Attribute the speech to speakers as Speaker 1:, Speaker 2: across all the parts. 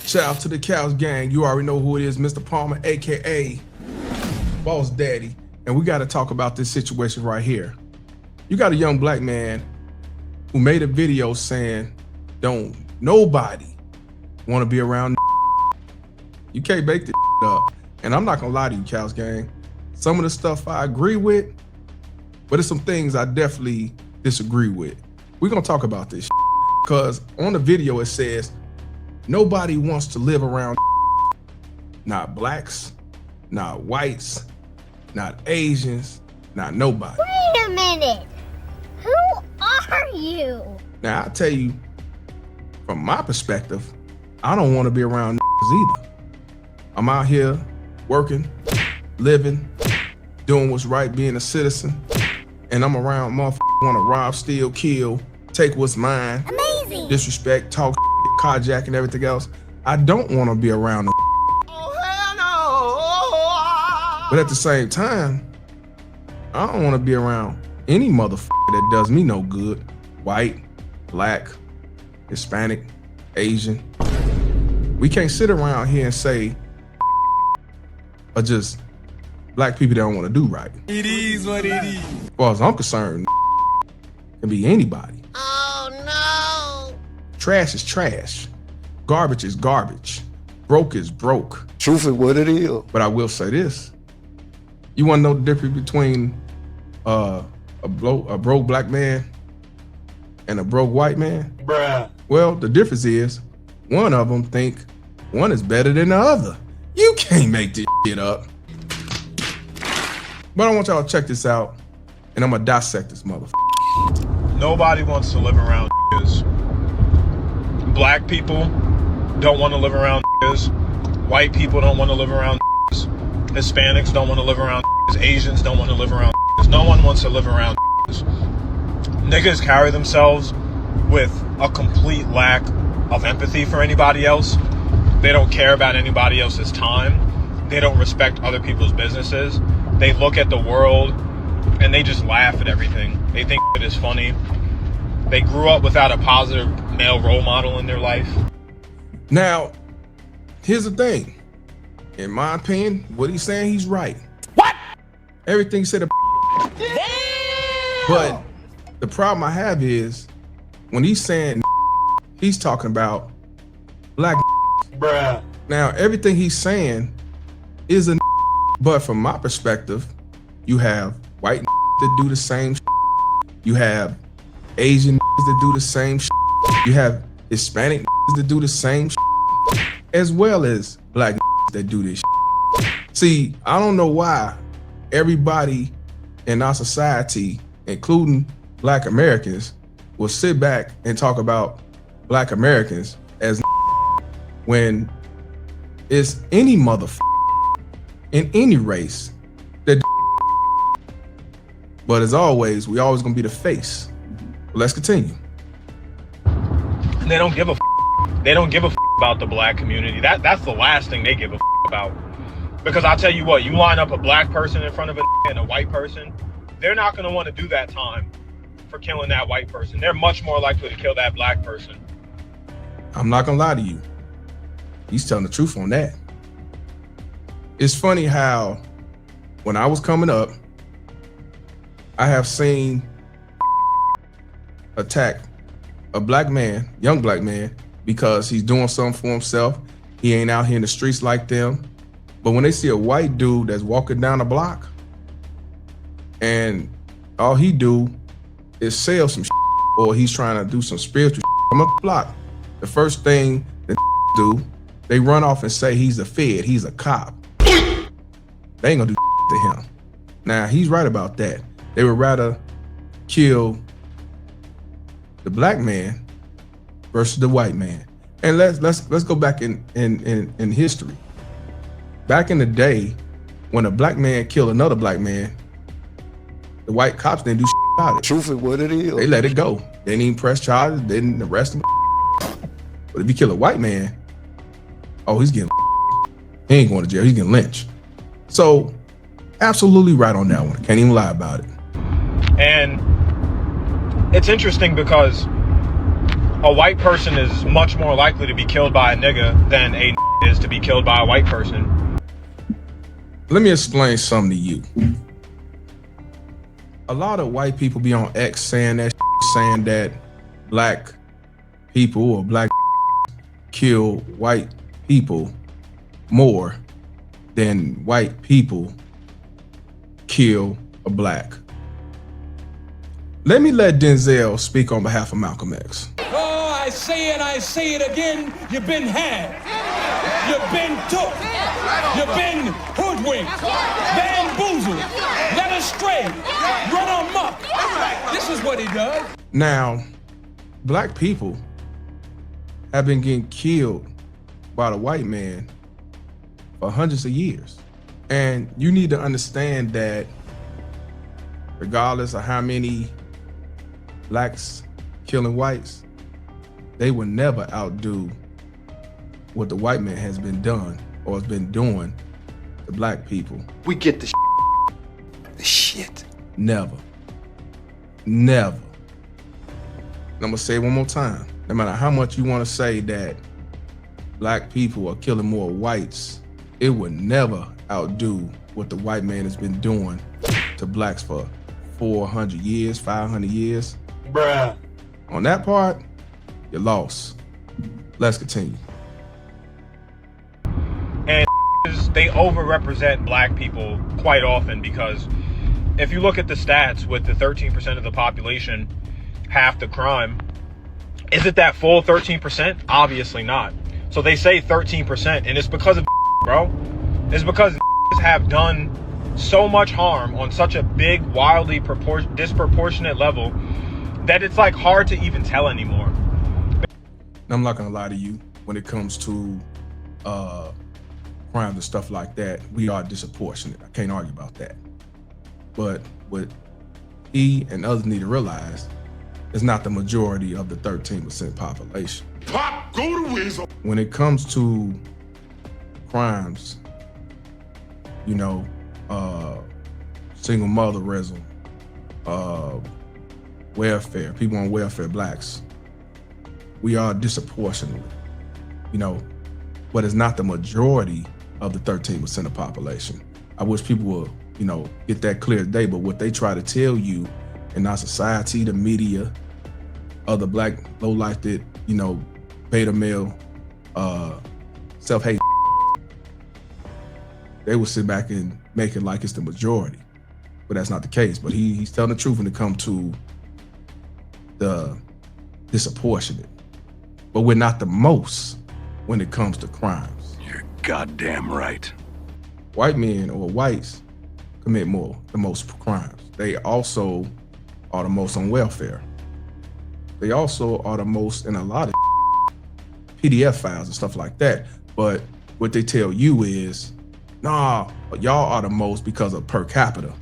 Speaker 1: Shout out to the Cows Gang. You already know who it is, Mr. Palmer, aka Boss Daddy. And we got to talk about this situation right here. You got a young black man who made a video saying, don't nobody want to be around. You can't make this up. And I'm not gonna lie to you, Cows Gang. Some of the stuff I agree with, but there's some things I definitely disagree with. We're gonna talk about this because on the video it says, nobody wants to live around. Not blacks, not whites, not Asians, not nobody.
Speaker 2: Wait a minute. Who are you?
Speaker 1: Now, I'll tell you, from my perspective, I don't want to be around either. I'm out here working, living, doing what's right, being a citizen, and I'm around motherfuckers want to rob, steal, kill, take what's mine,
Speaker 2: Amazing.
Speaker 1: disrespect, talk, carjack, and everything else. I don't want to be around them.
Speaker 3: Oh, hell no.
Speaker 1: But at the same time, I don't want to be around any motherfucker that does me no good. White, black, Hispanic, Asian. We can't sit around here and say, or just black people that don't want to do right.
Speaker 3: It is what it is.
Speaker 1: As far as I'm concerned, it can be anybody.
Speaker 2: Oh no.
Speaker 1: Trash is trash. Garbage is garbage. Broke is broke.
Speaker 4: Truth is what it is.
Speaker 1: But I will say this. You want to know the difference between a broke black man and a broke white man?
Speaker 3: Bruh.
Speaker 1: Well, the difference is one of them think one is better than the other. You can't make this shit up. But I want y'all to check this out, and I'm gonna dissect this motherfucker.
Speaker 5: Nobody wants to live around niggas. Black people don't want to live around niggas. White people don't want to live around niggas. Hispanics don't want to live around niggas. Asians don't want to live around niggas. No one wants to live around niggas. Niggas carry themselves with a complete lack of empathy for anybody else. They don't care about anybody else's time. They don't respect other people's businesses. They look at the world and they just laugh at everything. They think it is funny. They grew up without a positive male role model in their life.
Speaker 1: Now, here's the thing. In my opinion, what he's saying, he's right.
Speaker 3: What?
Speaker 1: Everything he said.
Speaker 3: Damn.
Speaker 1: But the problem I have is when he's saying he's talking about black.
Speaker 3: Bruh.
Speaker 1: Now, everything he's saying is a but from my perspective, you have white that do the same. You have Asian that do the same. You have Hispanic that do the same, as well as black that do this. See, I don't know why everybody in our society, including black Americans, will sit back and talk about black Americans as when it's any motherfucker in any race that. But as always, we always gonna be the face. But let's continue.
Speaker 5: They don't give a f. They don't give a f about the black community. That's the last thing they give a f about. Because I'll tell you what, you line up a black person in front of a and a white person, they're not gonna want to do that time for killing that white person. They're much more likely to kill that black person.
Speaker 1: I'm not gonna lie to you. He's telling the truth on that. It's funny how when I was coming up, I have seen attack a black man, young black man, because he's doing something for himself. He ain't out here in the streets like them. But when they see a white dude that's walking down the block and all he do is sell some or he's trying to do some spiritual come up the block, the first thing that do, they run off and say he's a fed, he's a cop. They ain't gonna do to him. Now, he's right about that. They would rather kill the black man versus the white man. And let's go back in history. Back in the day, when a black man killed another black man, the white cops didn't do about it.
Speaker 4: Truth is what it is.
Speaker 1: They let it go. They didn't even press charges, they didn't arrest him. But if you kill a white man, oh, he's getting, he ain't going to jail, he's getting lynched. So, absolutely right on that one. Can't even lie about it.
Speaker 5: And it's interesting because a white person is much more likely to be killed by a nigga than a is to be killed by a white person.
Speaker 1: Let me explain something to you. A lot of white people be on X saying that black people or black kill white people more than white people kill a black. Let me let Denzel speak on behalf of Malcolm X.
Speaker 6: Oh, I say it again, you've been had. You've been took. You've been hoodwinked, bamboozled, led astray, run amok. This is what he does.
Speaker 1: Now, black people have been getting killed by the white man for hundreds of years. And you need to understand that regardless of how many blacks killing whites, they will never outdo what the white man has been done or has been doing to black people.
Speaker 4: We get the shit.
Speaker 1: Never. Never. And I'm gonna say it one more time. No matter how much you want to say that black people are killing more whites, it would never outdo what the white man has been doing to blacks for 400 years, 500 years.
Speaker 3: Bruh.
Speaker 1: On that part, you lost. Let's continue.
Speaker 5: And they overrepresent black people quite often, because if you look at the stats with the 13% of the population, half the crime, is it that full 13%? Obviously not. So they say 13%, and it's because of bro. It's because have done so much harm on such a big, wildly disproportionate level that it's like hard to even tell anymore.
Speaker 1: I'm not gonna lie to you, when it comes to crimes and stuff like that, we are disproportionate. I can't argue about that. But what he and others need to realize is not the majority of the 13% population.
Speaker 7: Pop, go to Weasel.
Speaker 1: When it comes to crimes, you know, single motherism, welfare, people on welfare, blacks, we are disproportionate, you know, but it's not the majority of the 13% of the population. I wish people would, you know, get that clear today, but what they try to tell you in our society, the media, other black low-life that, you know, beta male, self-hate, they will sit back and make it like it's the majority, but that's not the case. But he's telling the truth when it comes to the disproportionate, but we're not the most when it comes to crimes.
Speaker 7: You're goddamn right.
Speaker 1: White men or whites commit the most crimes. They also are the most on welfare. They also are the most in a lot of PDF files and stuff like that. But what they tell you is, nah, y'all are the most because of per capita.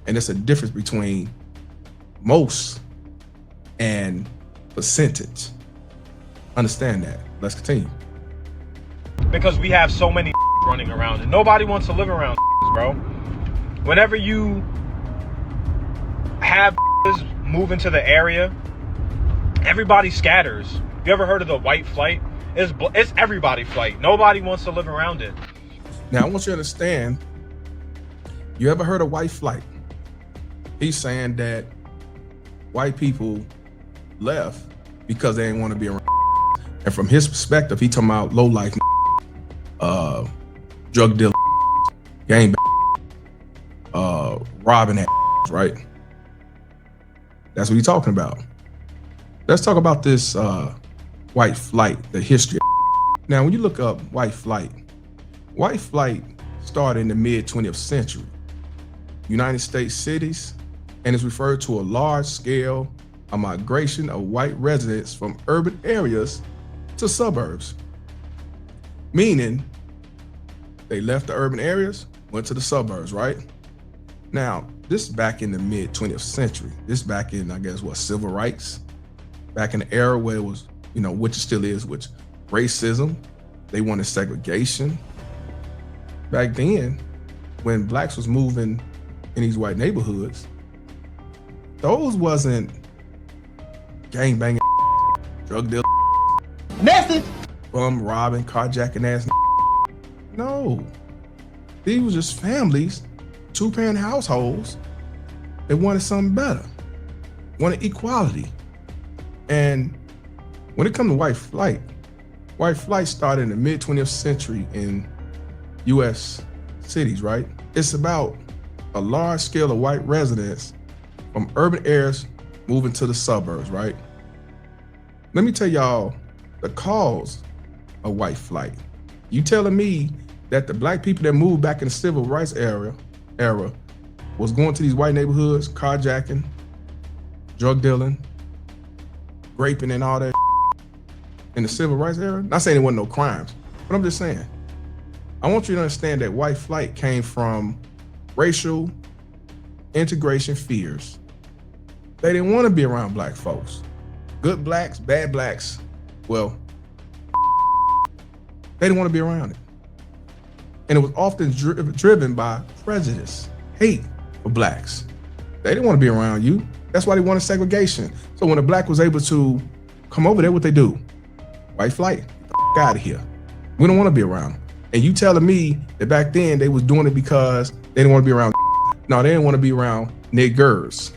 Speaker 1: And it's a difference between most and percentage. Understand that. Let's continue.
Speaker 5: Because we have so many running around and nobody wants to live around bro. Whenever you have move into the area, everybody scatters. You ever heard of the white flight? It's everybody flight. Nobody wants to live around it.
Speaker 1: Now, I want you to understand, you ever heard of white flight? He's saying that white people left because they didn't want to be around. And from his perspective, he talking about low life, drug dealer, gang, robbing that, right? That's what he's talking about. Let's talk about this white flight, the history. Now, when you look up white flight started in the mid 20th century, United States cities, and is referred to a large scale migration of white residents from urban areas to suburbs. Meaning they left the urban areas, went to the suburbs, right? Now, this is back in the mid 20th century. This is back in, I guess, what, civil rights? Back in the era where it was, you know, which it still is, which racism, they wanted segregation. Back then, when blacks was moving in these white neighborhoods, those wasn't gangbanging. drug dealer,
Speaker 3: Message.
Speaker 1: robbing, carjacking ass. No, these were just families, 2-parent households. They wanted something better, wanted equality. And when it comes to white flight started in the mid 20th century in U.S. cities, right? It's about a large scale of white residents from urban areas moving to the suburbs, right? Let me tell y'all the cause of white flight. You telling me that the black people that moved back in the civil rights era was going to these white neighborhoods, carjacking, drug dealing, raping and all that in the civil rights era? Not saying there wasn't no crimes, but I'm just saying, I want you to understand that white flight came from racial integration fears. They didn't want to be around black folks. Good blacks, bad blacks, well, they didn't want to be around it. And it was often driven by prejudice, hate for blacks. They didn't want to be around you. That's why they wanted segregation. So when a black was able to come over there, what they do? White flight, get the f out of here. We don't want to be around them. And you telling me that back then they was doing it because they didn't want to be around. No, they didn't want to be around niggers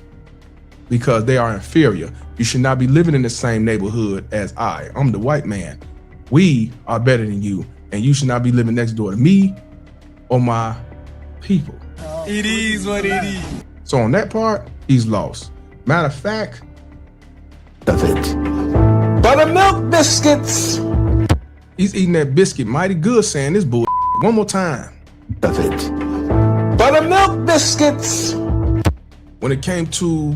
Speaker 1: because they are inferior. You should not be living in the same neighborhood as I'm the white man. We are better than you, and you should not be living next door to me or my people.
Speaker 3: It is what it is.
Speaker 1: So on that part, he's lost. Matter of fact,
Speaker 4: Of it. Buttermilk biscuits.
Speaker 1: he's eating that biscuit mighty good, saying this bull one more time.
Speaker 4: Of it. Buttermilk biscuits.
Speaker 1: When it came to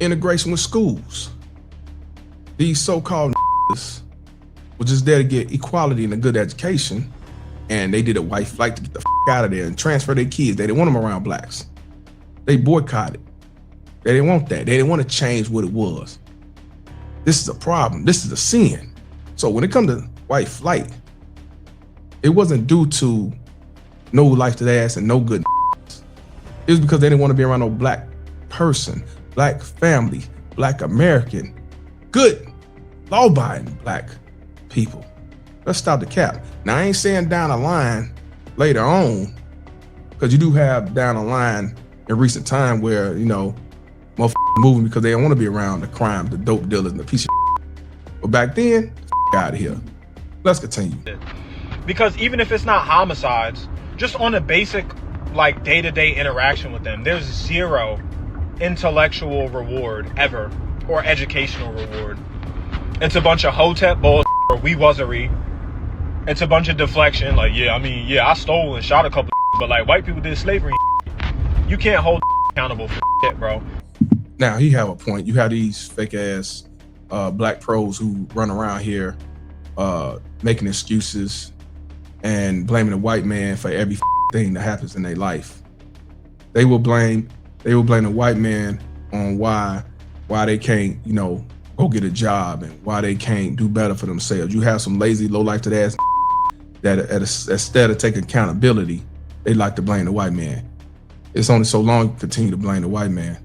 Speaker 1: integration with schools, these so-called were just there to get equality and a good education, and they did a white flight to get the out of there and transfer their kids. They didn't want them around blacks. They boycotted. They didn't want that. They didn't want to change what it was. This is a problem. This is a sin. So when it comes to white flight, it wasn't due to no life to their ass and no good. It was because they didn't want to be around no black person, black family, black American, good, law-abiding black people. Let's stop the cap. Now, I ain't saying down the line later on, because you do have down the line in recent time where, you know, motherfuckers moving because they don't want to be around the crime, the dope dealers, and the piece of shit. But back then, out of here. Let's continue.
Speaker 5: Because even if it's not homicides, just on a basic like day-to-day interaction with them, there's zero intellectual reward ever or educational reward. It's a bunch of hotep bullshit or we wasery. It's a bunch of deflection, like, I stole and shot a couple but like white people did slavery. You can't hold accountable for shit, bro.
Speaker 1: Now, he have a point. You have these fake ass black pros who run around here making excuses and blaming the white man for every thing that happens in their life. They will blame the white man on why they can't, you know, go get a job and why they can't do better for themselves. You have some lazy, low life to the ass that instead of taking accountability, they like to blame the white man. It's only so long you continue to blame the white man.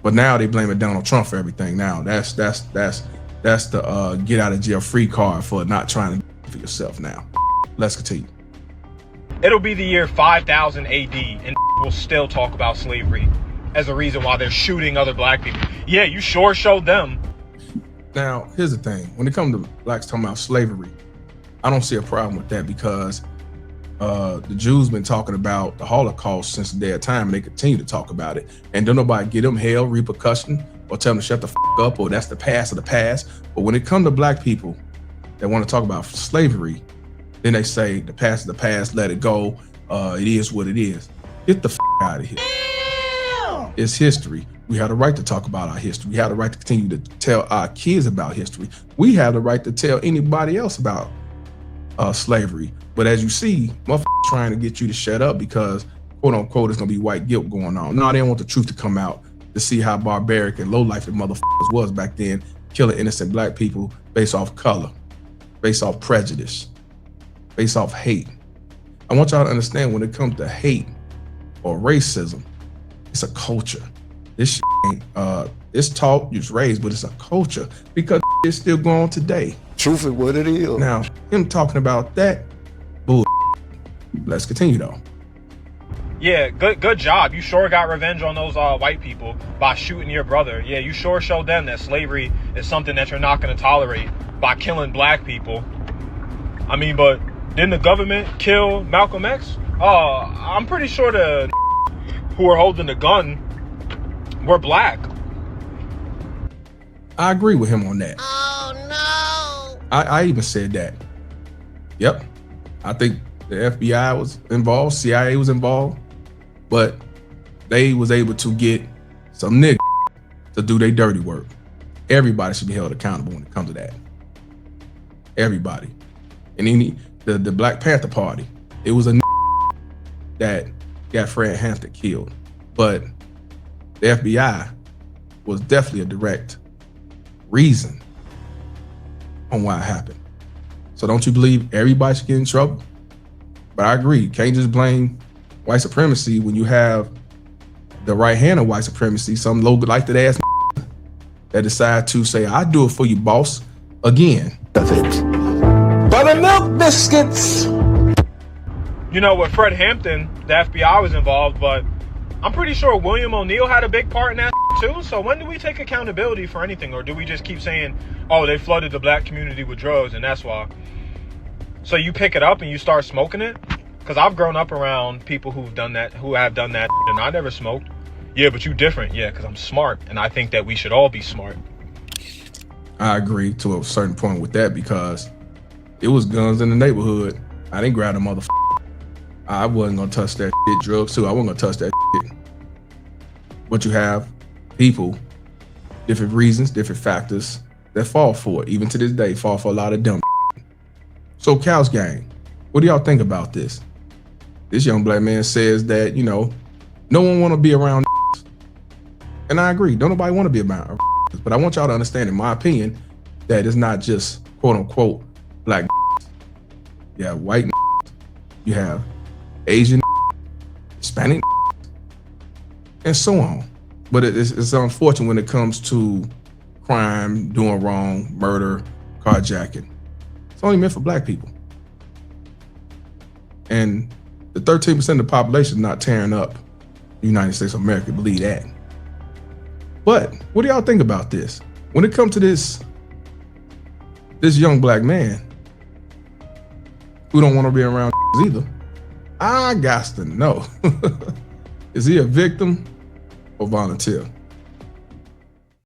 Speaker 1: But now they blaming Donald Trump for everything. Now that's the get out of jail free card for not trying to for yourself now. Let's continue.
Speaker 5: It'll be the year 5000 AD and we'll still talk about slavery as a reason why they're shooting other black people. Yeah, you sure showed them.
Speaker 1: Now, here's the thing. When it comes to blacks talking about slavery, I don't see a problem with that because the Jews been talking about the Holocaust since the day of time, and they continue to talk about it. And don't nobody give them hell, repercussion, or tell them to shut the up, or that's the past of the past. But when it comes to black people that want to talk about slavery, then they say the past is the past, let it go. It is what it is. Get the out of here. It's history. We have the right to talk about our history. We have the right to continue to tell our kids about history. We have the right to tell anybody else about slavery. But as you see, motherfuckers trying to get you to shut up because, quote unquote, there's gonna be white guilt going on. No, they don't want the truth to come out to see how barbaric and low-life the motherfuckers was back then, killing innocent black people based off color, based off prejudice, based off hate. I want y'all to understand when it comes to hate or racism, it's a culture. This shit ain't, It's taught, it's raised, but it's a culture because it's still going on today.
Speaker 4: Truth is what it is.
Speaker 1: Now, him talking about that, bull. Let's continue though.
Speaker 5: Yeah, good job. You sure got revenge on those white people by shooting your brother. Yeah, you sure showed them that slavery is something that you're not going to tolerate by killing black people. I mean, but didn't the government kill Malcolm X? I'm pretty sure the who were holding the gun were black.
Speaker 1: I agree with him on that.
Speaker 2: Oh no!
Speaker 1: I even said that. Yep. I think the FBI was involved, CIA was involved, but they was able to get some niggas to do their dirty work. Everybody should be held accountable when it comes to that. Everybody. And the Black Panther Party, it was a that got Fred Hampton killed. But the FBI was definitely a direct reason on why it happened. So don't you believe everybody should get in trouble? But I agree, you can't just blame white supremacy when you have the right hand of white supremacy, some low like that ass that decide to say, I do it for you, boss, again.
Speaker 4: Of it. Buttermilk biscuits.
Speaker 5: You know, with Fred Hampton, the FBI was involved, but I'm pretty sure William O'Neill had a big part in that too. So when do we take accountability for anything? Or do we just keep saying, oh, they flooded the black community with drugs and that's why? So you pick it up and you start smoking it? Because I've grown up around people who have done that, and I never smoked. Yeah, but you different. Yeah, because I'm smart, and I think that we should all be smart.
Speaker 1: I agree to a certain point with that because it was guns in the neighborhood. I didn't grab a motherfucker. I wasn't gonna touch that shit. Drugs too. I wasn't gonna touch that shit. But you have people, different reasons, different factors that fall for it. Even to this day, fall for a lot of dumb shit. So Cal's gang, what do y'all think about this? This young black man says that, you know, no one want to be around. And I agree, don't nobody want to be around. But I want y'all to understand, in my opinion, that it's not just quote unquote black. You have white, you have Asian, Hispanic, and so on. But it's unfortunate when it comes to crime, doing wrong, murder, carjacking. It's only meant for black people. And the 13% of the population is not tearing up the United States of America, believe that. But what do y'all think about this? When it comes to this young black man who don't want to be around either, I got to know, is he a victim or volunteer?